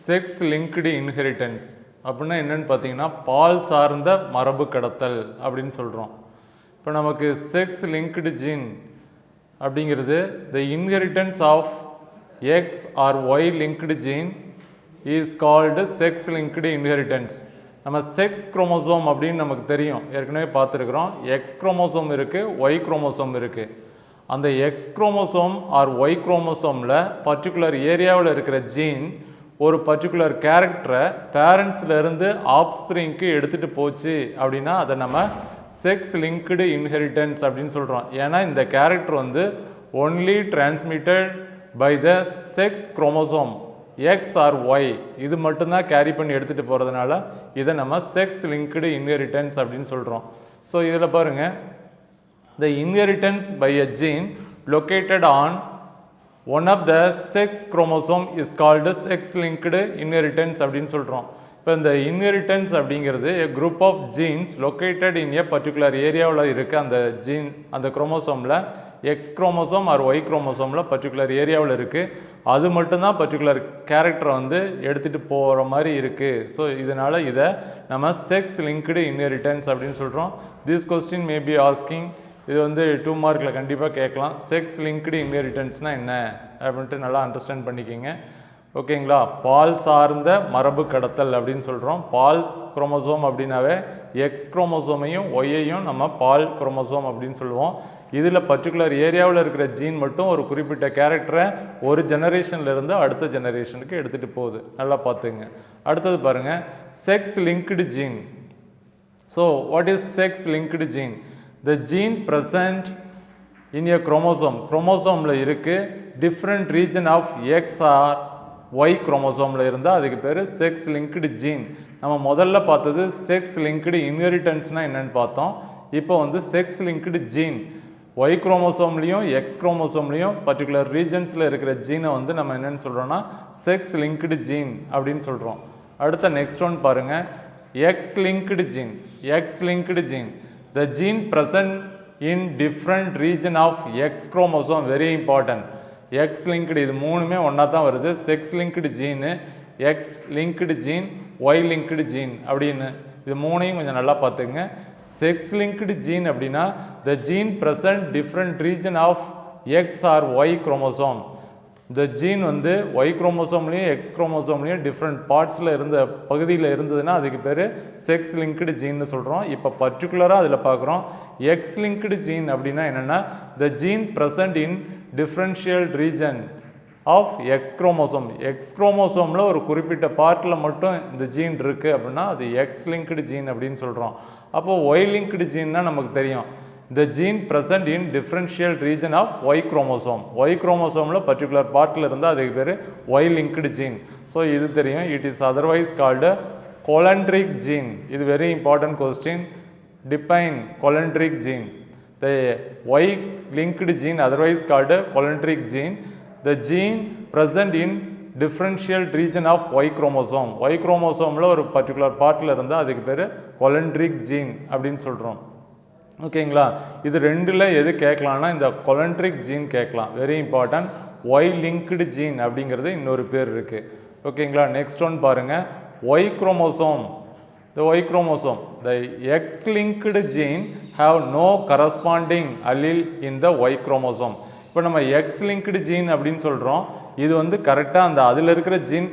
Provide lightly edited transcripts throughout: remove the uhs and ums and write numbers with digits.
Sex linked inheritance அப்படின்னா என்னென்னு பார்த்தீங்கன்னா பால் சார்ந்த மரபு கடத்தல் அப்படின்னு சொல்கிறோம். இப்போ நமக்கு செக்ஸ் லிங்க்டு ஜீன் அப்படிங்கிறது the inheritance of X or Y linked gene is called sex linked inheritance. நம்ம செக்ஸ் குரோமோசோம் அப்படின்னு நமக்கு தெரியும், ஏற்கனவே பார்த்துருக்குறோம். எக்ஸ் குரோமோசோம் இருக்குது, ஒய் குரோமோசோம் இருக்குது. அந்த எக்ஸ் குரோமோசோம் ஆர் ஒய் குரோமோசோமில் பர்டிகுலர் ஏரியாவில் இருக்கிற ஜீன் ஒரு பர்டிகுலர் கேரக்டரை பேரண்ட்ஸ்லேருந்து ஆப்ஸ்பிரிங்க்கு எடுத்துகிட்டு போச்சு அப்படின்னா அதை நம்ம செக்ஸ் லிங்க்டு இன்ஹெரிட்டன்ஸ் அப்படின்னு சொல்கிறோம். ஏன்னா இந்த கேரக்டர் வந்து only transmitted by the sex chromosome X or Y, இது மட்டும்தான் கேரி பண்ணி எடுத்துகிட்டு போகிறதுனால இதை நம்ம செக்ஸ் லிங்க்டு இன்ஹெரிட்டன்ஸ் அப்படின்னு சொல்கிறோம். ஸோ இதில் பாருங்கள், the inheritance by a gene located on one of the sex chromosome is called sex linked inheritance அப்படின்னு சொல்கிறோம். இப்போ இந்த இன்ஹெரிட்டன்ஸ் அப்படிங்கிறது a group of genes located in a particular ஏரியாவில் இருக்க அந்த ஜீன் அந்த குரோமோசோமில் எக்ஸ் குரோமோசோம் ஆர் ஒய் குரோமோசோமில் பர்டிகுலர் ஏரியாவில் இருக்குது. அது மட்டும்தான் பர்டிகுலர் கேரக்டரை வந்து எடுத்துகிட்டு போகிற மாதிரி இருக்குது. ஸோ இதனால் இதை நம்ம செக்ஸ் லிங்க்டு இன்ஹெரிட்டன்ஸ் அப்படின்னு சொல்கிறோம். This question may be asking, இது வந்து 2 மார்க்கில் கண்டிப்பாக கேட்கலாம். செக்ஸ் லிங்க்டு இன்ஹெரிட்டன்ஸ்னால் என்ன அப்படின்ட்டு நல்லா அண்டர்ஸ்டாண்ட் பண்ணிக்கிங்க. ஓகேங்களா? பால் சார்ந்த மரபு கடத்தல் அப்படின்னு சொல்கிறோம். பால் குரோமோசோம் அப்படின்னாவே எக்ஸ் குரோமோசோமையும் ஒய்யையும் நம்ம பால் குரோமோசோம் அப்படின்னு சொல்லுவோம். இதில் பர்டிகுலர் ஏரியாவில் இருக்கிற ஜீன் மட்டும் ஒரு குறிப்பிட்ட கேரக்டரை ஒரு ஜெனரேஷன்லேருந்து அடுத்த ஜெனரேஷனுக்கு எடுத்துகிட்டு போகுது. நல்லா பார்த்துங்க. அடுத்தது பாருங்கள், sex linked gene. So what is sex linked gene? The gene present in a chromosome, குரோமோசோமில் இருக்குது, different region of X or Y குரோமோசோமில் இருந்தால் அதுக்கு பேர் செக்ஸ் லிங்க்டு ஜீன். நம்ம முதல்ல பார்த்தது செக்ஸ் லிங்க்டு இன்ஹெரிட்டன்ஸ்னால் என்னென்னு பார்த்தோம். இப்போ வந்து செக்ஸ் லிங்க்டு ஜீன், ஒய் குரோமோசோம்லேயும் எக்ஸ் குரோமோசோம்லேயும் பர்டிகுலர் ரீஜன்ஸில் இருக்கிற ஜீனை வந்து நம்ம என்னென்னு சொல்கிறோன்னா செக்ஸ் லிங்க்டு ஜீன் அப்படின்னு சொல்கிறோம். அடுத்த நெக்ஸ்ட் ஒன் பாருங்கள், X linked gene. X linked gene, the gene present in different region of X chromosome, very important. X linked, இது மூணுமே ஒன்றா தான் வருது. Sex linked gene, X linked gene, Y linked gene அப்படின்னு இது மூணையும் கொஞ்சம் நல்லா பார்த்துங்க. செக்ஸ் லிங்க்டு ஜீன் அப்படின்னா the gene present different region of X or Y chromosome. இந்த ஜீன் வந்து ஒய் குரோமோசோம்லேயும் எக்ஸ் குரோமோசோம்லேயும் டிஃப்ரெண்ட் பார்ட்ஸில் இருந்த பகுதியில் இருந்ததுன்னா அதுக்கு பேர் செக்ஸ் லிங்க்டு ஜீன்னு சொல்கிறோம். இப்போ பர்டிகுலராக அதில் பார்க்குறோம் எக்ஸ் லிங்க்டு ஜீன் அப்படின்னா என்னென்னா the gene present in differential region of X chromosome. X குரோமோசோமில் ஒரு குறிப்பிட்ட பார்ட்டில் மட்டும் இந்த ஜீன் இருக்குது அப்படின்னா அது எக்ஸ் லிங்க்டு ஜீன் அப்படின்னு சொல்கிறோம். அப்போது ஒய் லிங்க்டு ஜீன்னா நமக்கு தெரியும், the gene present in differential region of Y chromosome. Y chromosomeல particular partல இருந்தால் அதுக்கு பேர் Y linked gene. ஸோ இது தெரியும். It is otherwise called cholinergic gene. இது very important question. Define cholinergic gene. The Y linked gene otherwise called cholinergic gene. The gene present in differential region of Y chromosome. Y chromosomeல ஒரு particular partல இருந்தால் அதுக்கு பேர் cholinergic gene அப்படின்னு சொல்கிறோம். ஓகேங்களா? இது ரெண்டில் எது கேட்கலான்னா இந்த கொலன்ட்ரிக் ஜீன் கேட்கலாம். Very important. Y linked gene அப்படிங்கிறது இன்னொரு பேர் இருக்குது. ஓகேங்களா? நெக்ஸ்ட் ஒன் பாருங்கள், Y chromosome. The Y chromosome, the X linked gene have no corresponding allele in the Y chromosome. இப்போ நம்ம எக்ஸ் லிங்க்டு ஜீன் அப்படின்னு சொல்கிறோம். இது வந்து கரெக்டாக அந்த அதில் இருக்கிற ஜீன்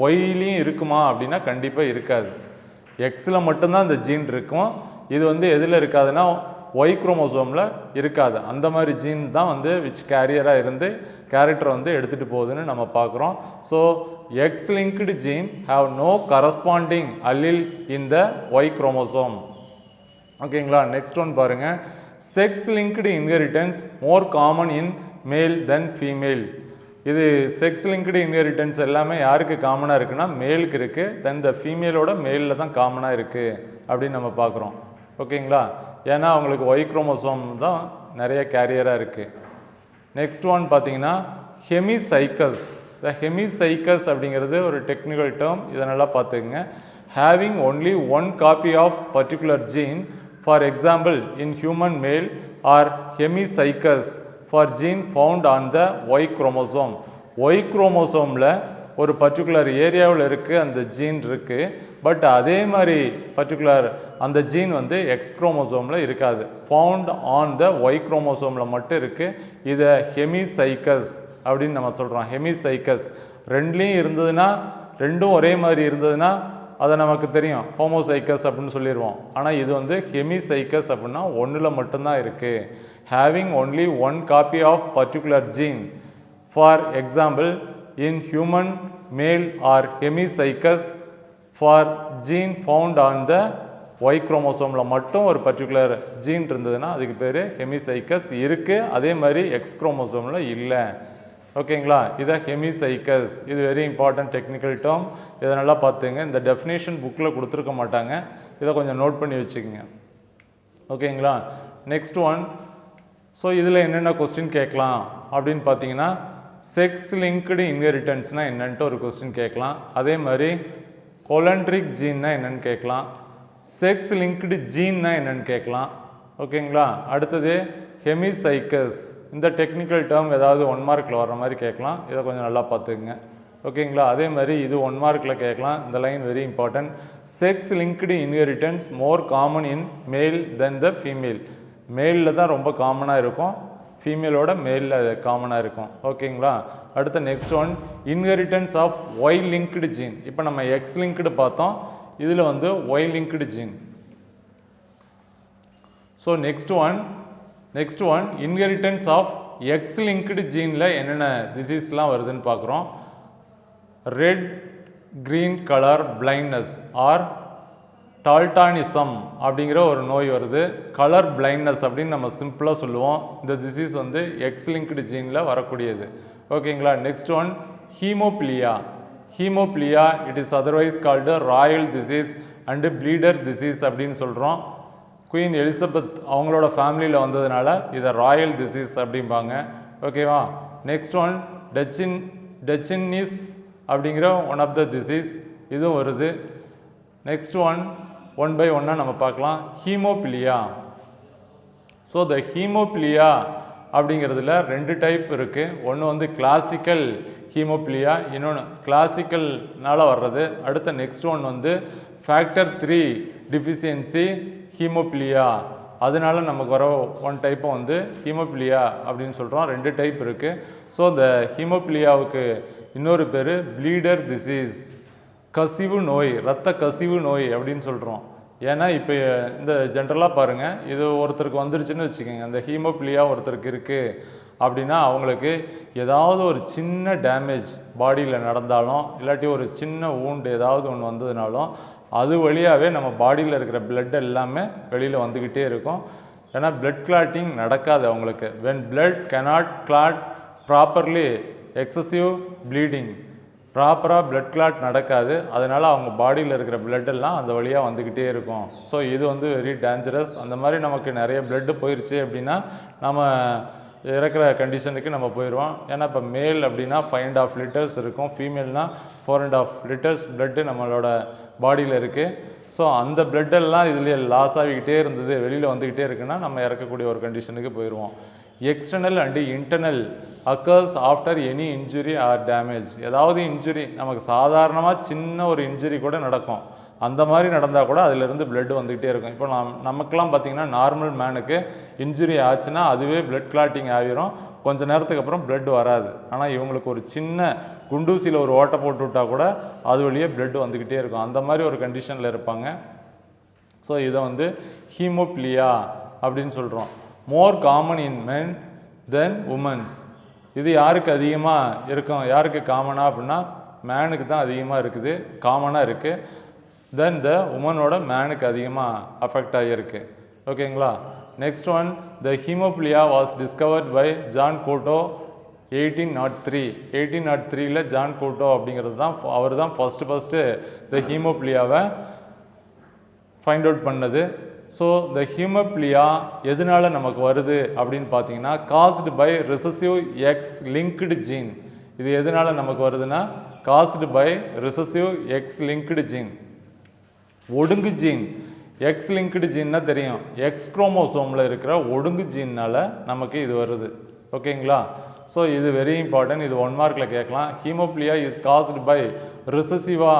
ஒய்லேயும் இருக்குமா அப்படின்னா கண்டிப்பாக இருக்காது. எக்ஸில் மட்டும்தான் இந்த ஜீன் இருக்கும். இது வந்து எதில் இருக்காதுன்னா ஒய் குரோமோசோமில் இருக்காது. அந்த மாதிரி ஜீன் தான் வந்து விச் கேரியராக இருந்து கேரக்டரை வந்து எடுத்துகிட்டு போகுதுன்னு நம்ம பார்க்குறோம். So X linked gene have no corresponding allele in the Y chromosome. ஓகேங்களா? நெக்ஸ்ட் ஒன் பாருங்கள், sex linked inheritance more common in male than female. இது செக்ஸ் லிங்க்டு இன்ஹெரிட்டன்ஸ் எல்லாமே யாருக்கு காமனாக இருக்குன்னா மேலுக்கு இருக்குது. தென் த ஃபீமேலோட மேலில் தான் காமனாக இருக்குது அப்படின்னு நம்ம பார்க்குறோம். ஓகேங்களா? ஏன்னா அவங்களுக்கு ஒய் குரோமோசோம் தான் நிறைய கேரியராக இருக்குது. நெக்ஸ்ட் ஒன் பார்த்தீங்கன்னா ஹெமிசைக்கஸ். த ஹெமிசைக்கஸ் அப்படிங்கிறது ஒரு டெக்னிக்கல் டேர்ம், இதை நல்லா பார்த்துக்குங்க. Having only one copy of particular gene, for example in human male are hemizygous for gene found on the Y chromosome. Y குரோமோசோமில் ஒரு பர்டிகுலர் ஏரியாவில் இருக்குது அந்த ஜீன் இருக்குது. பட் அதே மாதிரி பர்டிகுலர் அந்த ஜீன் வந்து எக்ஸ் குரோமோசோமில் இருக்காது. ஃபவுண்ட் ஆன் த ஒய் குரோமோசோமில் மட்டும் இருக்குது. இதை ஹெமிசைக்கஸ் அப்படின்னு நம்ம சொல்கிறோம். ஹெமிசைக்கஸ் ரெண்டுலேயும் இருந்ததுன்னா, ரெண்டும் ஒரே மாதிரி இருந்ததுன்னா அதை நமக்கு தெரியும் ஹோமோசைக்கஸ் அப்படின்னு சொல்லிடுவோம். ஆனால் இது வந்து ஹெமிசைக்கஸ் அப்படின்னா ஒன்றில் மட்டும்தான் இருக்குது. Having only one copy of particular gene. For example, in human male are hemizygous for gene found on the Y குரோமோசோமில் மட்டும் ஒரு பர்டிகுலர் ஜீன் இருந்ததுன்னா அதுக்கு பேர் ஹெமிசைக்கஸ் இருக்குது. அதே மாதிரி எக்ஸ் குரோமோசோமில் இல்லை. ஓகேங்களா? இதான் ஹெமிசைக்கஸ். இது வெரி இம்பார்ட்டன்ட் டெக்னிக்கல் டேர்ம். இதை நல்லா பார்த்துங்க. இந்த டெஃபினேஷன் புக்கில் கொடுத்துருக்க மாட்டாங்க. இதை கொஞ்சம் நோட் பண்ணி வச்சுக்கோங்க. ஓகேங்களா? Next one. ஸோ இதில் என்னென்ன கொஸ்டின் கேட்கலாம் அப்படின்னு பார்த்தீங்கன்னா, செக்ஸ் லிங்க்டு இன்ஹெரிட்டன்ஸ்னால் என்னன்ட்டு ஒரு கொஸ்டின் கேட்கலாம். அதே மாதிரி கொலண்ட்ரிக் ஜீன்னா என்னென்னு கேட்கலாம். செக்ஸ் லிங்க்டு ஜீன்னா என்னென்னு கேட்கலாம். ஓகேங்களா? அடுத்தது ஹெமிசைக்கஸ். இந்த டெக்னிக்கல் டேர்ம் ஏதாவது 1 மார்க்கில் வர்ற மாதிரி கேட்கலாம். இதை கொஞ்சம் நல்லா பார்த்துக்குங்க. ஓகேங்களா? அதே மாதிரி இது 1 மார்க்கில் கேட்கலாம். இந்த line very important. Sex linked inheritance more common in male then the female. மேலில் தான் ரொம்ப காமனாக இருக்கும், ஃபீமேலோட மேலில் காமனாக இருக்கும். ஓகேங்களா? அடுத்த next one, inheritance of Y linked gene. இப்போ நம்ம எக்ஸ் லிங்க்டு பார்த்தோம், இதில் வந்து Y linked gene. So next one inheritance of X linked ஜீனில் என்னென்ன டிசீஸ்லாம் வருதுன்னு பார்க்குறோம். Red green colour blindness or daltonism அப்படிங்கிற ஒரு நோய் வருது. கலர் பிளைண்ட்னஸ் அப்படின்னு நம்ம சிம்பிளாக சொல்லுவோம். இந்த டிசீஸ் வந்து எக்ஸ் லிங்க்டு ஜீனில் வரக்கூடியது. ஓகேங்களா? Next one, haemophilia. Haemophilia it is otherwise called Royal disease and pleader disease அப்படின்னு சொல்கிறோம். குயின் எலிசபெத் அவங்களோட ஃபேமிலியில் வந்ததுனால இதை ராயல் டிசீஸ் அப்படிம்பாங்க. ஓகேவா? நெக்ஸ்ட் ஒன், டெச்சின்னிஸ் அப்படிங்கிற ஒன் ஆஃப் த டிசீஸ், இதுவும் வருது. நெக்ஸ்ட் ஒன் பை ஒன்னாக நம்ம பார்க்கலாம். ஹீமோபிலியா. ஸோ த ஹீமோபிலியா அப்படிங்கிறதுல 2 டைப் இருக்குது. ஒன்று வந்து கிளாசிக்கல் ஹீமோபிலியா, இன்னொன்று கிளாசிக்கல்னால வர்றது. அடுத்த நெக்ஸ்ட் ஒன் வந்து ஃபேக்டர் 3 டிஃபிஷியன்சி ஹீமோபிலியா. அதனால நமக்கு வர ஒன் டைப்பை வந்து ஹீமோபிலியா அப்படின்னு சொல்கிறோம். 2 டைப் இருக்குது. ஸோ இந்த ஹீமோபிலியாவுக்கு இன்னொரு பேர் ப்ளீடர் டிசீஸ், கசிவு நோய், இரத்த கசிவு நோய் அப்படின்னு சொல்கிறோம். ஏன்னா இப்போ இந்த ஜென்ரலாக பாருங்கள், இது ஒருத்தருக்கு வந்துருச்சுன்னு வச்சுக்கோங்க, அந்த ஹீமோபிலியா ஒருத்தருக்கு இருக்குது அப்படின்னா அவங்களுக்கு ஏதாவது ஒரு சின்ன டேமேஜ் பாடியில் நடந்தாலும், இல்லாட்டி ஒரு சின்ன வூண்டு ஏதாவது ஒன்று வந்ததுனாலும் அது வழியாகவே நம்ம பாடியில் இருக்கிற பிளட் எல்லாமே வெளியில் வந்துக்கிட்டே இருக்கும். ஏன்னா பிளட் கிளாட்டிங் நடக்காது அவங்களுக்கு. When blood cannot clot properly, excessive bleeding, ப்ராப்பராக பிளட் கிளாட் நடக்காது. அதனால் அவங்க பாடியில் இருக்கிற பிளட் எல்லாம் அந்த வழியாக வந்துக்கிட்டே இருக்கும். ஸோ இது வந்து வெரி டேஞ்சரஸ். அந்த மாதிரி நமக்கு நிறைய பிளட்டு போயிடுச்சு அப்படின்னா நம்ம இறக்குற கண்டிஷனுக்கு நம்ம போயிடுவோம். ஏன்னா இப்போ மேல் அப்படின்னா 5.5 லிட்டர்ஸ் இருக்கும், ஃபீமேல்னால் 4.5 லிட்டர்ஸ் பிளட்டு நம்மளோட பாடியில் இருக்குது. ஸோ அந்த பிளட்டெல்லாம் இதுலேயே லாஸ் ஆகிக்கிட்டே இருந்தது, வெளியில் வந்துக்கிட்டே இருக்குன்னா நம்ம இறக்கக்கூடிய ஒரு கண்டிஷனுக்கு போயிடுவோம். External and internal occurs after any injury R damage. ஏதாவது இன்ஜுரி நமக்கு சாதாரணமாக சின்ன ஒரு இன்ஜுரி கூட நடக்கும், அந்த மாதிரி நடந்தால் கூட அதிலிருந்து பிளட் வந்துக்கிட்டே இருக்கும். இப்போ நமக்கெல்லாம் பார்த்திங்கன்னா நார்மல் மேனுக்கு இன்ஜுரி ஆச்சுன்னா அதுவே பிளட் கிளாட்டிங் ஆகிரும், கொஞ்சம் நேரத்துக்கு அப்புறம் பிளட் வராது. ஆனால் இவங்களுக்கு ஒரு சின்ன குண்டூசியில் ஒரு ஓட்டை போட்டு விட்டால் கூட அது வழியே பிளட் வந்துக்கிட்டே இருக்கும். அந்த மாதிரி ஒரு கண்டிஷனில் இருப்பாங்க. ஸோ இதை வந்து ஹீமோபிலியா அப்படின்னு சொல்கிறோம். மோர் காமன் இன் மென் தென் உமன்ஸ். இது யாருக்கு அதிகமாக இருக்கும், யாருக்கு காமனாக அப்படின்னா மேனுக்கு தான் அதிகமாக இருக்குது, காமனாக இருக்குது. தென் த உமனோட மேனுக்கு அதிகமாக அஃபெக்ட் ஆகியிருக்கு. ஓகேங்களா? Next one, the haemophilia was discovered by John கோட்டோ 1803. 1803 John Cotto அப்படிங்கிறது தான், அவர் தான் ஃபஸ்ட்டு த ஹீமோபிலியாவை ஃபைண்ட் அவுட் பண்ணது. ஸோ த ஹீமோபிலியா எதனால நமக்கு வருது அப்படின்னு பார்த்தீங்கன்னா, caused by recessive X linked gene. இது எதனால நமக்கு வருதுன்னா, caused by recessive X linked gene. ஒடுங்கு ஜீன், எக்ஸ் லிங்க்டு ஜீன்னா தெரியும், எக்ஸ் குரோமோசோமில் இருக்கிற ஒடுங்கு ஜீன்னால் நமக்கு இது வருது. ஓகேங்களா? ஸோ இது வெரி இம்பார்ட்டன்ட், இது 1 மார்க்கில் கேட்கலாம். ஹீமோப்ளியா இஸ் காஸ்டு பை ரிசசிவா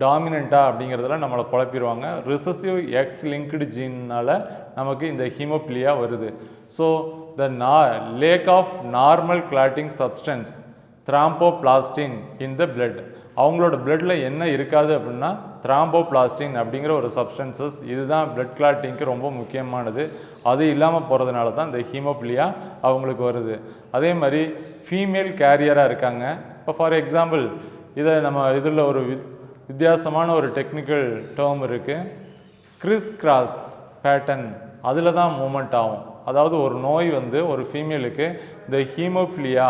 டாமினண்ட்டா அப்படிங்கிறதுல நம்மளை குழப்பிடுவாங்க. ரிசசிவ் எக்ஸ் லிங்க்டு ஜீன்னால நமக்கு இந்த ஹீமோப்ளியா வருது. So the lack of normal clotting substance thromboplastin in the blood. அவங்களோட பிளட்டில் என்ன இருக்காது அப்படின்னா த்ராம்போபிளாஸ்டின் அப்படிங்கிற ஒரு சப்ஸ்டன்சஸ், இதுதான் பிளட் கிளாட்டிங்க்கு ரொம்ப முக்கியமானது. அது இல்லாமல் போகிறதுனால தான் இந்த ஹீமோப்ளியா அவங்களுக்கு வருது. அதே மாதிரி ஃபீமேல் கேரியராக இருக்காங்க. இப்போ ஃபார் எக்ஸாம்பிள் இதை நம்ம இதில் ஒரு வித்தியாசமான ஒரு டெக்னிக்கல் டேர்ம் இருக்குது, கிறிஸ் கிராஸ் பேட்டர்ன். அதில் தான் மூமெண்ட் ஆகும். அதாவது ஒரு நோய் வந்து ஒரு ஃபீமேலுக்கு இந்த ஹீமோஃபிலியா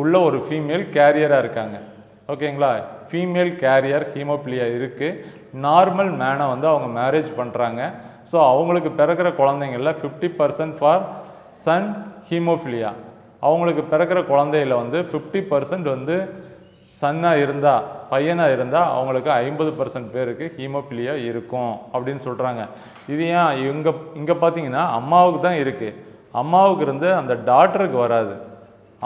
உள்ள ஒரு ஃபீமேல் கேரியராக இருக்காங்க, ஓகேங்களா. ஃபீமேல் கேரியர் ஹீமோஃபிலியா இருக்குது. நார்மல் மேனை வந்து அவங்க மேரேஜ் பண்ணுறாங்க. ஸோ அவங்களுக்கு பிறக்கிற குழந்தைங்களில் 50% ஃபார் சன் ஹீமோஃபிலியா. அவங்களுக்கு பிறக்கிற குழந்தையில வந்து 50% வந்து சன்னாக இருந்தால், பையனாக இருந்தால் அவங்களுக்கு 50% பேருக்கு ஹீமோஃபிலியா இருக்கும் அப்படின்னு சொல்கிறாங்க. இது ஏன் இங்கே பார்த்தீங்கன்னா அம்மாவுக்கு தான் இருக்குது. அம்மாவுக்கு இருந்து அந்த டாக்டருக்கு வராது.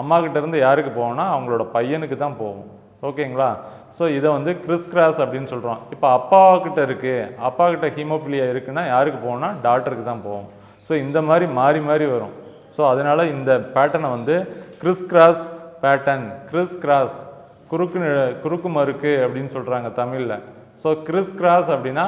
அம்மாக்கிட்ட இருந்து யாருக்கு போகும்னா அவங்களோட பையனுக்கு தான் போகும், ஓகேங்களா. ஸோ இதை வந்து கிறிஸ் கிராஸ் அப்படின்னு சொல்கிறோம். இப்போ அப்பாக்கிட்ட இருக்குது, அப்பாக்கிட்ட ஹீமோஃபிலியா இருக்குன்னா யாருக்கு போகும்னா டாக்டருக்கு தான் போகும். ஸோ இந்த மாதிரி மாறி மாறி வரும். ஸோ அதனால் இந்த பேட்டர்னை வந்து Chris cross pattern, Chris cross குறுக்கு மறுக்கு அப்படின்னு சொல்கிறாங்க தமிழில். ஸோ கிறிஸ் கிராஸ் அப்படின்னா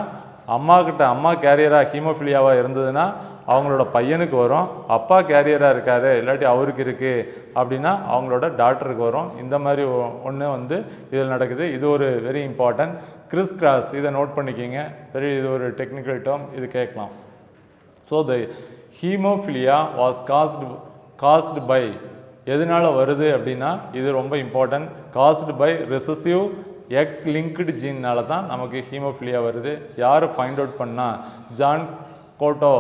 அம்மா கேரியராக ஹீமோஃபிலியாவாக இருந்ததுன்னா அவங்களோட பையனுக்கு வரும், அப்பா கேரியராக இருக்காரு இல்லாட்டி அவருக்கு இருக்குது அப்படின்னா அவங்களோட டாக்டருக்கு வரும். இந்த மாதிரி ஒன்று வந்து இதில் நடக்குது. இது ஒரு வெரி இம்பார்ட்டன்ட் கிறிஸ் கிராஸ், இதை நோட் பண்ணிக்கிங்க. இது ஒரு டெக்னிக்கல் டேர்ம், இது கேட்கலாம். So the haemophilia was caused by, எதனால் வருது அப்படின்னா இது ரொம்ப important, caused by recessive X linked ஜீன்னால தான் நமக்கு ஹீமோஃபிலியா வருது. யார் ஃபைண்ட் அவுட் பண்ணால் ஜான் கோட்டோ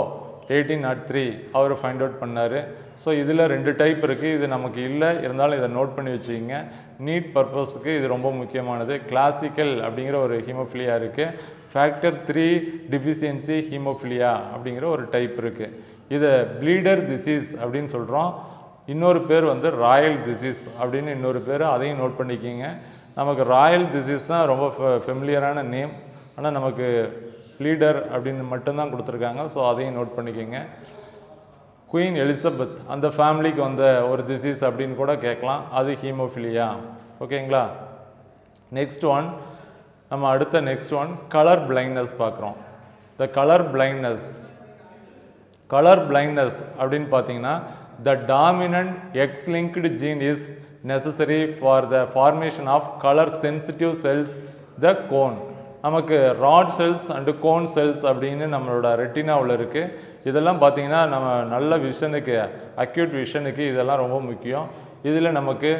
1803 அவர் ஃபைண்ட் அவுட் பண்ணார். ஸோ இதில் 2 டைப் இருக்குது. இது நமக்கு இல்லை, இருந்தாலும் இதை நோட் பண்ணி வச்சுக்கிங்க. நீட் பர்பஸுக்கு இது ரொம்ப முக்கியமானது. கிளாசிக்கல் அப்படிங்கிற ஒரு ஹீமோஃபிலியா இருக்குது. ஃபேக்டர் 3 டிஃபிஷியன்சி ஹீமோஃபிலியா அப்படிங்கிற ஒரு டைப் இருக்குது. இதை ப்ளீடர் டிசீஸ் அப்படின்னு சொல்கிறோம். இன்னொரு பேர் வந்து ராயல் டிசீஸ் அப்படின்னு இன்னொரு பேர், அதையும் நோட் பண்ணிக்கிங்க. நமக்கு ராயல் டிசீஸ் தான் ரொம்ப ஃபெமிலியரான நேம், ஆனால் நமக்கு லீடர் அப்படின்னு மட்டும்தான் கொடுத்துருக்காங்க. ஸோ அதையும் நோட் பண்ணிக்கோங்க. குயின் எலிசபெத் அந்த ஃபேமிலிக்கு வந்த ஒரு டிசீஸ் அப்படின்னு கூட கேட்கலாம், அது ஹீமோஃபிலியா, ஓகேங்களா. நெக்ஸ்ட் ஒன் கலர் பிளைண்ட்னஸ் பார்க்குறோம். த கலர் பிளைண்ட்னஸ் அப்படின்னு பார்த்தீங்கன்னா the dominant X-linked gene is necessary for the formation of color sensitive cells, the cone. நமக்கு rod cells and cone cells அப்படின்னு நம்மளோட ரெட்டினாவில் இருக்குது. இதெல்லாம் பார்த்திங்கன்னா நம்ம நல்ல விஷனுக்கு, அக்யூட் விஷனுக்கு இதெல்லாம் ரொம்ப முக்கியம். இதில் நமக்கு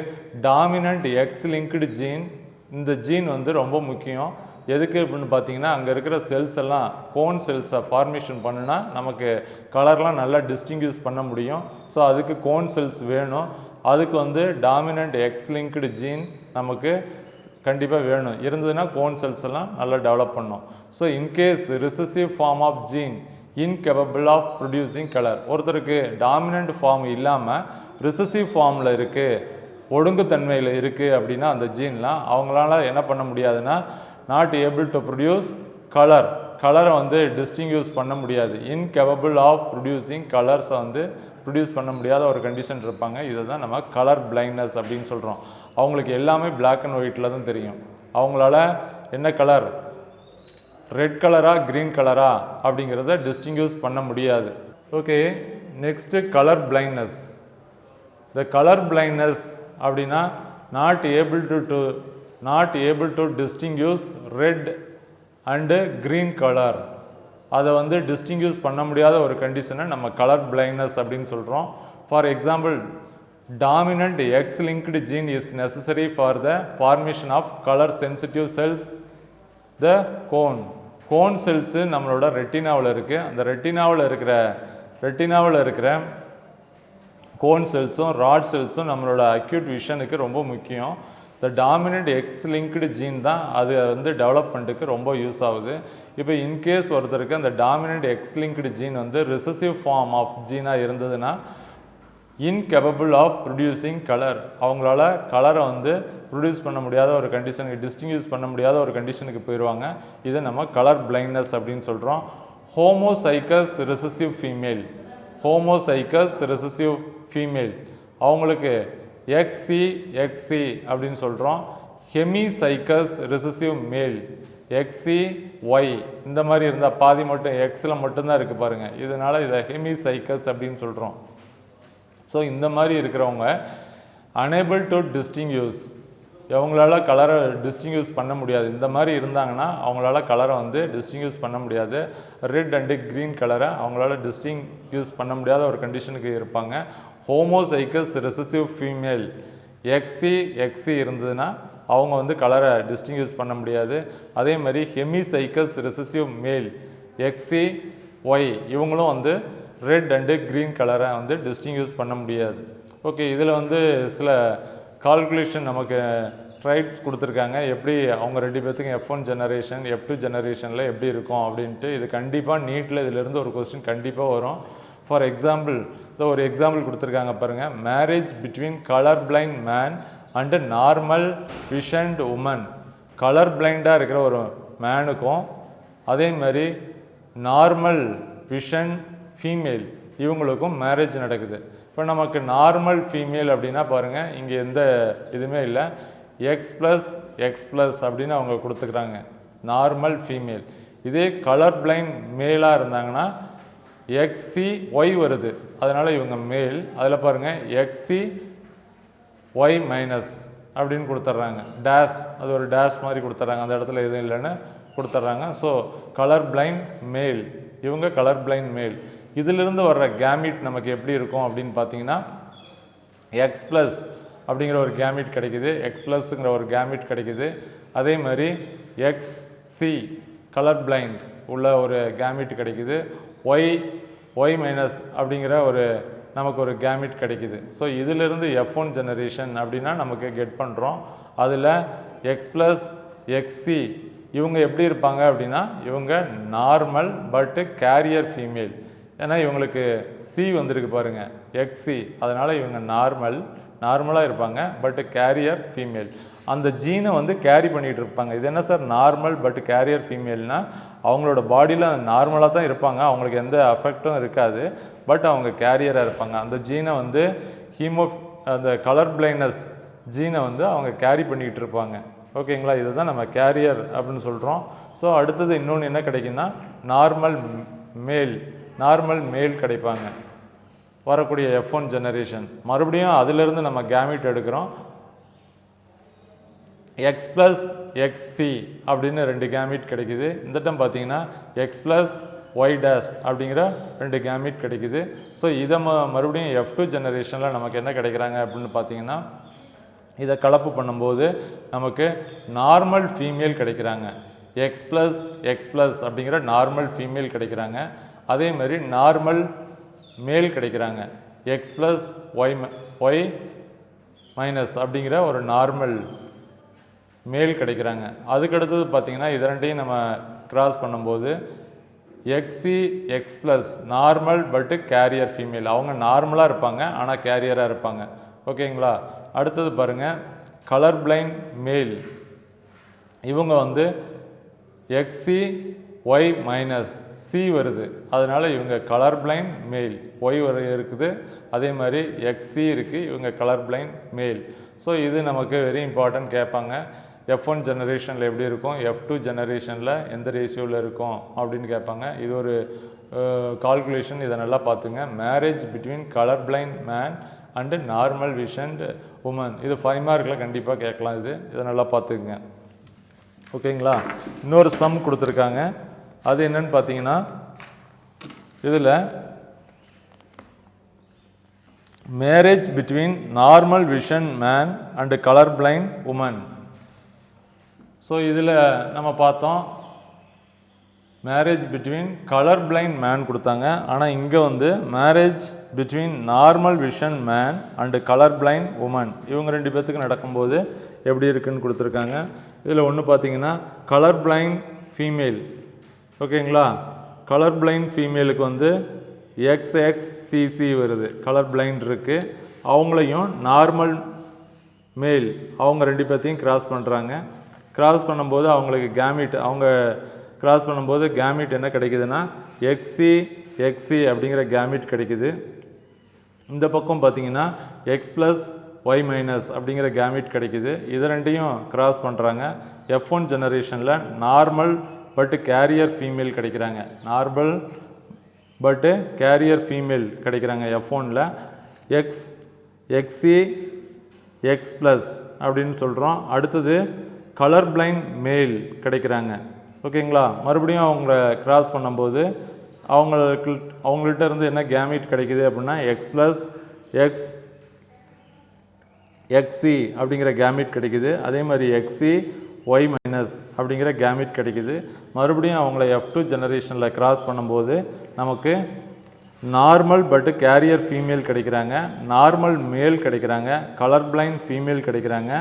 டாமினண்ட் எக்ஸ் லிங்க்டு ஜீன், இந்த ஜீன் வந்து ரொம்ப முக்கியம். எதுக்கு அப்படின்னு பார்த்தீங்கன்னா அங்கே இருக்கிற செல்ஸ் எல்லாம் கோன் செல்ஸை ஃபார்மேஷன் பண்ணுனா நமக்கு கலர்லாம் நல்லா டிஸ்டிங்யூஸ் பண்ண முடியும். ஸோ அதுக்கு கோன் செல்ஸ் வேணும். அதுக்கு வந்து டாமினண்ட் எக்ஸ் லிங்க்டு ஜீன் நமக்கு கண்டிப்பாக வேணும். இருந்ததுன்னா கோன் செல்ஸ் எல்லாம் நல்லா டெவலப் பண்ணும். So in case recessive form of gene incapable of producing colour, ஒருத்தருக்கு டாமினண்ட் ஃபார்ம் இல்லாமல் ரிசசிவ் ஃபார்மில் இருக்குது, ஒழுங்குத்தன்மையில் இருக்குது அப்படின்னா அந்த ஜீன்லாம் அவங்களால என்ன பண்ண முடியாதுன்னா நாட் ஏபிள் டு ப்ரொடியூஸ் கலரை வந்து டிஸ்டிங்யூஸ் பண்ண முடியாது. இன்கேபபிள் ஆஃப் ப்ரொடியூசிங் கலர்ஸை வந்து ப்ரொடியூஸ் பண்ண முடியாத ஒரு கண்டிஷன் இருப்பாங்க. இதை தான் நம்ம கலர் பிளைண்ட்னஸ் அப்படின்னு சொல்கிறோம். அவங்களுக்கு எல்லாமே பிளாக் அண்ட் ஒயிட்டில் தான் தெரியும். அவங்களால என்ன கலர், ரெட் கலரா க்ரீன் கலரா அப்படிங்கிறத டிஸ்டிங்யூஸ் பண்ண முடியாது. Okay, next colour blindness. The colour blindness அப்படின்னா not able to distinguish red and green colour, அதை வந்து டிஸ்டிங்யூஸ் பண்ண முடியாத ஒரு கண்டிஷனை நம்ம கலர் பிளைண்ட்னஸ் அப்படின்னு சொல்கிறோம். For example, dominant X linked gene is necessary for the formation of colour sensitive cells, the cone cells நம்மளோட ரெட்டினாவில் இருக்குது. அந்த ரெட்டினாவில் இருக்கிற கோன் செல்ஸும் ராட் செல்ஸும் நம்மளோட அக்யூட் விஷனுக்கு ரொம்ப முக்கியம். த டாமினண்ட் எக்ஸ் லிங்க்டு ஜீன் தான் அது வந்து டெவலப்மெண்ட்டுக்கு ரொம்ப யூஸ் ஆகுது. இப்போ இன்கேஸ் ஒருத்தருக்கு அந்த டாமினண்ட் எக்ஸ் லிங்க்டு ஜீன் வந்து ரிசசிவ் ஃபார்ம் ஆஃப் ஜீனாக இருந்ததுன்னா இன்கேப்பபிள் ஆஃப் ப்ரொடியூசிங் கலர், அவங்களால கலரை வந்து ப்ரொடியூஸ் பண்ண முடியாத ஒரு கண்டிஷனுக்கு, டிஸ்டிங்யூஸ் பண்ண முடியாத ஒரு கண்டிஷனுக்கு போயிடுவாங்க. இதை நம்ம கலர் பிளைண்ட்னஸ் அப்படின்னு சொல்கிறோம். Homozygous recessive female, homozygous recessive female அவங்களுக்கு எக்ஸி எக்ஸி அப்படின்னு சொல்கிறோம். ஹெமிசைக்கஸ் ரிசசிவ் மேல் எக்ஸி ஒய், இந்த மாதிரி இருந்தால் பாதி மட்டும் எக்ஸில் மட்டும்தான் இருக்குது பாருங்கள், இதனால் இதை ஹெமிசைக்கஸ் அப்படின்னு சொல்கிறோம். ஸோ இந்த மாதிரி இருக்கிறவங்க அனேபிள் டு டிஸ்டிங்யூஸ், அவங்களால கலரை டிஸ்டிங்யூஸ் பண்ண முடியாது. இந்த மாதிரி இருந்தாங்கன்னா அவங்களால கலரை வந்து டிஸ்டிங்யூஸ் பண்ண முடியாது. ரெட் அண்டு க்ரீன் கலரை அவங்களால டிஸ்டிங்யூஸ் பண்ண முடியாத ஒரு கண்டிஷனுக்கு இருப்பாங்க. Homozygous recessive female XE XE இருந்ததுன்னா அவங்க வந்து கலரை டிஸ்டிங்யூஸ் பண்ண முடியாது. அதே மாதிரி ஹெமிசைக்கஸ் ரெசசிவ் மேல் எக்ஸி ஒய் இவங்களும் வந்து ரெட் அண்டு க்ரீன் கலரை வந்து டிஸ்டிங்யூஸ் பண்ண முடியாது. ஓகே, இதில் வந்து சில கால்குலேஷன் நமக்கு ட்ரைட்ஸ் கொடுத்துருக்காங்க, எப்படி அவங்க ரெண்டு பேர்த்துக்கும் F1 ஜெனரேஷன் F2 ஜெனரேஷனில் எப்படி இருக்கும் அப்படின்ட்டு. இது கண்டிப்பாக நீட்டில் இதிலிருந்து ஒரு கொஸ்டின் கண்டிப்பாக வரும். ஃபார் எக்ஸாம்பிள், ஒரு எக்ஸாம்பிள் கொடுத்துருக்காங்க பாருங்கள். Marriage between colour blind man and normal visioned woman, colour பிளைண்டாக இருக்கிற ஒரு மேனுக்கும் அதே மாதிரி நார்மல் விஷன் ஃபீமேல் இவங்களுக்கும் மேரேஜ் நடக்குது. இப்போ நமக்கு நார்மல் ஃபீமேல் அப்படின்னா பாருங்கள், இங்கே எந்த இதுவுமே இல்லை, எக்ஸ் ப்ளஸ் அப்படின்னு அவங்க கொடுத்துக்கிறாங்க நார்மல் ஃபீமேல். இதே கலர் பிளைண்ட் மேலாக இருந்தாங்கன்னா எக்ஸி ஒய் வருது, அதனால் இவங்க மேல். அதில் பாருங்கள் எக்ஸி ஒய் மைனஸ் அப்படின்னு கொடுத்துட்றாங்க, டேஷ், அது ஒரு டேஷ் மாதிரி கொடுத்துட்றாங்க, அந்த இடத்துல எதுவும் இல்லைன்னு கொடுத்துட்றாங்க. ஸோ கலர் பிளைண்ட் மேல், இவங்க கலர் பிளைண்ட் மேல். இதிலிருந்து வர்ற கேமிட் நமக்கு எப்படி இருக்கும் அப்படின்னு பார்த்தீங்கன்னா எக்ஸ் ப்ளஸ் அப்படிங்கிற ஒரு கேமிட் கிடைக்குது, எக்ஸ் ப்ளஸ்ங்கிற ஒரு கேமிட் கிடைக்குது. அதே மாதிரி எக்ஸ்சி கலர் பிளைண்ட் உள்ள ஒரு கேமிட் கிடைக்குது. ஒய் மைனஸ் அப்படிங்கிற ஒரு நமக்கு ஒரு கேமிட் கிடைக்குது. ஸோ இதிலிருந்து F1 ஜெனரேஷன் அப்படின்னா நமக்கு கெட் பண்ணுறோம். அதில் எக்ஸ் ப்ளஸ் எக்ஸி இவங்க எப்படி இருப்பாங்க அப்படின்னா இவங்க நார்மல் பட்டு கேரியர் ஃபீமேல். ஏன்னா இவங்களுக்கு சி வந்திருக்கு பாருங்கள் எக்ஸி, அதனால் இவங்க நார்மலாக இருப்பாங்க, பட்டு கேரியர் ஃபீமேல். அந்த ஜீனை வந்து கேரி பண்ணிகிட்டு இருப்பாங்க. இது என்ன சார் நார்மல் பட் கேரியர் ஃபீமேல்னால் அவங்களோட பாடியில் நார்மலாக தான் இருப்பாங்க, அவங்களுக்கு எந்த அஃபெக்டும் இருக்காது, பட் அவங்க கேரியராக இருப்பாங்க. அந்த ஜீனை வந்து அந்த கலர் பிளைண்ட்னஸ் ஜீனை வந்து அவங்க கேரி பண்ணிக்கிட்டு இருப்பாங்க. ஓகேங்களா, இதுதான் நம்ம கேரியர் அப்படின்னு சொல்கிறோம். ஸோ அடுத்தது இன்னொன்று என்ன கிடைக்குன்னா நார்மல் மேல் கிடைப்பாங்க வரக்கூடிய F1 ஜெனரேஷன். மறுபடியும் அதிலிருந்து நம்ம கேமிட் எடுக்கிறோம். எக்ஸ் ப்ளஸ் எக்ஸி அப்படின்னு 2 கேமிட் கிடைக்குது. இந்த டைம் பார்த்தீங்கன்னா எக்ஸ் ப்ளஸ் ஒய் டேஷ் அப்படிங்கிற 2 கேமிட் கிடைக்குது. ஸோ இதை மறுபடியும் F2 ஜெனரேஷனில் நமக்கு என்ன கிடைக்கிறாங்க அப்படின்னு பார்த்தீங்கன்னா இதை கலப்பு பண்ணும்போது நமக்கு நார்மல் ஃபீமேல் கிடைக்கிறாங்க. எக்ஸ் ப்ளஸ் அப்படிங்கிற நார்மல் ஃபீமேல் கிடைக்கிறாங்க. அதே மாதிரி normal male கிடைக்கிறாங்க. X plus Y minus அப்படிங்கிற ஒரு நார்மல் மேல் கிடைக்கிறாங்க. அதுக்கடுத்தது பார்த்திங்கன்னா இது ரெண்டையும் நம்ம கிராஸ் பண்ணும்போது XE X plus normal but carrier female, அவங்க நார்மலாக இருப்பாங்க ஆனால் கேரியராக இருப்பாங்க. ஓகேங்களா, அடுத்தது பாருங்கள் கலர் பிளைண்ட் மேல், இவங்க வந்து எக்ஸி ஒய் மைனஸ் சி வருது, அதனால் இவங்க கலர் பிளைண்ட் மேல். ஒய் இருக்குது, அதே மாதிரி எக்ஸி இருக்குது, இவங்க கலர் பிளைண்ட் மேல். ஸோ இது நமக்கு வெரி இம்பார்ட்டன்ட் கேட்பாங்க. F1 ஜெனரேஷனில் எப்படி இருக்கும், F2 ஜெனரேஷனில் எந்த ரேஷியோவில் இருக்கும் அப்படின்னு கேட்பாங்க. இது ஒரு கால்குலேஷன், இதை நல்லா பார்த்துங்க. Marriage between colour blind man and normal visioned woman, இது 5 மார்க்கில் கண்டிப்பாக கேட்கலாம். இதை நல்லா பார்த்துக்குங்க. ஓகேங்களா, இன்னொரு சம் கொடுத்துருக்காங்க. அது என்னன்னு பார்த்தீங்கன்னா இதில் marriage between normal vision man and colour blind woman. So இதில் நம்ம பார்த்தோம் marriage between colour blind man கொடுத்தாங்க. ஆனால் இங்கே வந்து marriage between normal vision man and colour blind woman, இவங்க 2 பேர்த்துக்கு நடக்கும்போது எப்படி இருக்குன்னு கொடுத்துருக்காங்க. இதில் ஒன்று பார்த்தீங்கன்னா கலர் பிளைண்ட் ஃபீமேல். ஓகேங்களா, கலர் பிளைண்ட் ஃபீமேலுக்கு வந்து XXCC வருது, கலர் பிளைண்ட் இருக்குது. அவங்களையும் நார்மல் மேல் அவங்க ரெண்டு பேர்த்தையும் கிராஸ் பண்ணுறாங்க. கிராஸ் பண்ணும்போது அவங்களுக்கு கேமிட் கிராஸ் பண்ணும்போது கேமிட் என்ன கிடைக்குதுன்னா XC அப்படிங்கிற கேமிட் கிடைக்குது. இந்த பக்கம் பார்த்தீங்கன்னா X+Y- அப்படிங்கிற கேமிட் கிடைக்குது. இது ரெண்டையும் கிராஸ் பண்ணுறாங்க. F1 ஜெனரேஷனில் நார்மல் பட் கேரியர் ஃபீமேல் கிடைக்கிறாங்க. நார்மல் பட்டு கேரியர் ஃபீமேல் கிடைக்கிறாங்க F1ல். XC X+ அப்படின்னு சொல்கிறோம். அடுத்தது கலர் பிளைண்ட் மேல் கிடைக்கிறாங்க. ஓகேங்களா? மறுபடியும் அவங்கள கிராஸ் பண்ணும்போது அவங்கள்ட்ட இருந்து என்ன கேமிட் கிடைக்குது அப்படின்னா XC அப்படிங்கிற கேமிட் கிடைக்குது. அதே மாதிரி XCY- அப்படிங்கிற கேமிட் கிடைக்குது. மறுபடியும் அவங்கள F2 ஜெனரேஷனில் கிராஸ் பண்ணும்போது நமக்கு நார்மல் பட்டு கேரியர் ஃபீமேல் கிடைக்கிறாங்க, நார்மல் மேல் கிடைக்கிறாங்க, கலர் பிளைண்ட் ஃபீமேல் கிடைக்கிறாங்க,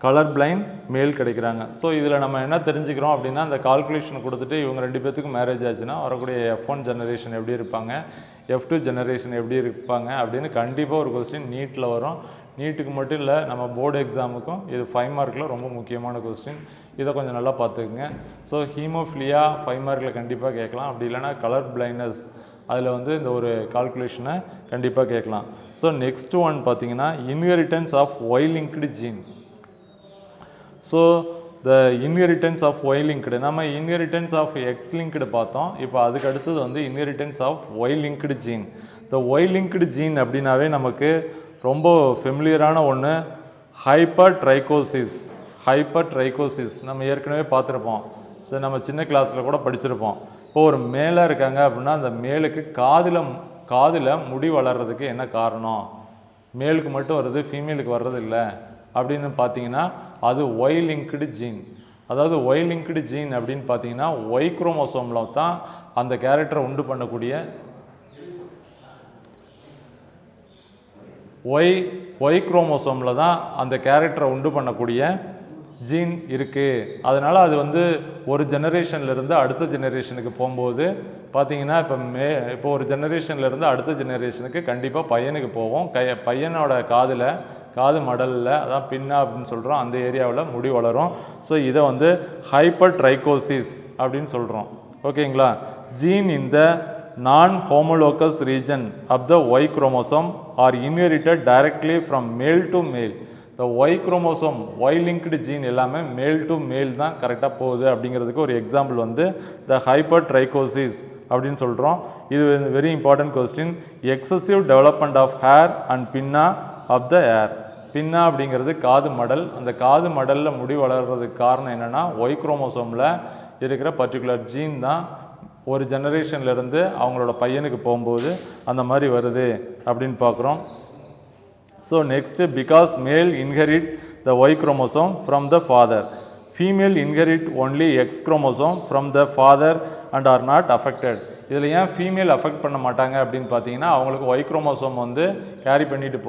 கலர் பிளைண்ட் மேல் கிடைக்கிறாங்க. ஸோ இதில் நம்ம என்ன தெரிஞ்சுக்கிறோம் அப்படின்னா, அந்த கால்குலேஷன் கொடுத்துட்டு இவங்க ரெண்டு பேர்த்துக்கும் மேரேஜ் ஆச்சுன்னா வரக்கூடிய F1 ஜெனரேஷன் எப்படி இருப்பாங்க, F2 ஜெனரேஷன் எப்படி இருப்பாங்க அப்படின்னு கண்டிப்பாக ஒரு கொஸ்டின் நீட்டில் வரும். நீட்டுக்கு மட்டும் இல்லை, நம்ம போர்டு எக்ஸாமுக்கும் இது 5 மார்க்கில் ரொம்ப முக்கியமான கொஸ்டின். இதை கொஞ்சம் நல்லா பார்த்துக்குங்க. ஸோ ஹீமோஃபிலியா 5 மார்க்கில் கண்டிப்பாக கேட்கலாம். அப்படி இல்லைனா கலர் பிளைண்ட்னஸ் அதில் வந்து இந்த ஒரு கால்குலேஷனை கண்டிப்பாக கேட்கலாம். ஸோ நெக்ஸ்ட் ஒன் பார்த்தீங்கன்னா inheritance of Y linked gene. So the inheritance of Y linked, நம்ம இன்ஹெரிட்டன்ஸ் ஆஃப் எக்ஸ் லிங்க்டு பார்த்தோம். இப்போ அதுக்கு அடுத்தது வந்து inheritance of Y linked gene. இந்த ஒய் லிங்க்டு ஜீன் அப்படின்னாவே நமக்கு ரொம்ப ஃபெமிலியரான ஒன்று ஹைப்பர் ட்ரைகோசிஸ். நம்ம ஏற்கனவே பார்த்துருப்போம். ஸோ நம்ம சின்ன கிளாஸில் கூட படிச்சிருப்போம். இப்போ ஒரு மேலாக இருக்காங்க அப்படின்னா அந்த மேலுக்கு காதில் முடி வளர்கிறதுக்கு என்ன காரணம், மேலுக்கு மட்டும் வருது ஃபீமேலுக்கு வர்றது இல்லை அப்படின்னு பார்த்தீங்கன்னா அது ஒய் லிங்க்டு ஜீன். அதாவது ஒய் லிங்க்டு ஜீன் அப்படின்னு பார்த்தீங்கன்னா ஒய் குரோமோசோமில் தான் அந்த கேரக்டரை உண்டு பண்ணக்கூடிய ஒய் குரோமோசோமில் தான் அந்த கேரக்டரை உண்டு பண்ணக்கூடிய ஜீன் இருக்குது. அதனால் அது வந்து ஒரு ஜெனரேஷன்லேருந்து அடுத்த ஜெனரேஷனுக்கு போகும்போது பார்த்தீங்கன்னா இப்போ ஒரு ஜெனரேஷன்லேருந்து அடுத்த ஜெனரேஷனுக்கு கண்டிப்பாக பையனுக்கு போவோம். பையனோட காது மடலில் அதான் பின்னா அப்படின்னு சொல்கிறோம், அந்த ஏரியாவில் முடி வளரும். ஸோ இதை வந்து ஹைப்பர் ட்ரைகோசிஸ் அப்படின்னு சொல்கிறோம். ஓகேங்களா? Gene in the non-homologous region of the Y chromosome are inherited directly from male to male. The Y chromosome Y linked gene எல்லாமே மேல் டு மேல் தான் கரெக்டாக போகுது அப்படிங்கிறதுக்கு ஒரு எக்ஸாம்பிள் வந்து த ஹைப்பர் ட்ரைகோசிஸ் அப்படின்னு சொல்கிறோம். இது very important question. Excessive development of hair and pinna of the ear. Pinna அப்படிங்கிறது காது மடல். அந்த காது மடலில் முடி வளர்கிறதுக்கு காரணம் என்னென்னா ஒய் குரோமோசோமில் இருக்கிற பர்டிகுலர் ஜீன் தான் ஒரு ஜெனரேஷன்லேருந்து அவங்களோட பையனுக்கு போகும்போது அந்த மாதிரி வருது அப்படின்னு பார்க்குறோம். So next because male inherit the Y chromosome from the father, female inherit only X chromosome from the father and are not affected. இதில் ஏன் ஃபீமேல் அஃபெக்ட் பண்ண மாட்டாங்க அப்படின்னு பார்த்தீங்கன்னா அவங்களுக்கு ஒய் குரோமோசோம் வந்து கேரி பண்ணிட்டு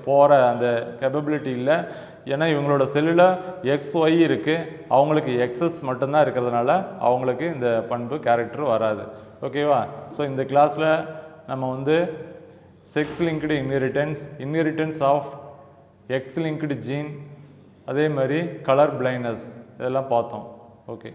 போகிற அந்த கேப்பபிலிட்டி இல்லை. ஏன்னா இவங்களோட செல்லில் XY இருக்குது, அவங்களுக்கு XS மட்டும்தான் இருக்கிறதுனால அவங்களுக்கு இந்த பண்பு கேரக்டர் வராது. ஓகேவா? ஸோ இந்த கிளாஸில் நம்ம வந்து sex linked inheritance of X linked gene, அதே மாதிரி கலர் பிளைண்ட்னஸ் இதெல்லாம் பார்த்தோம். ஓகே.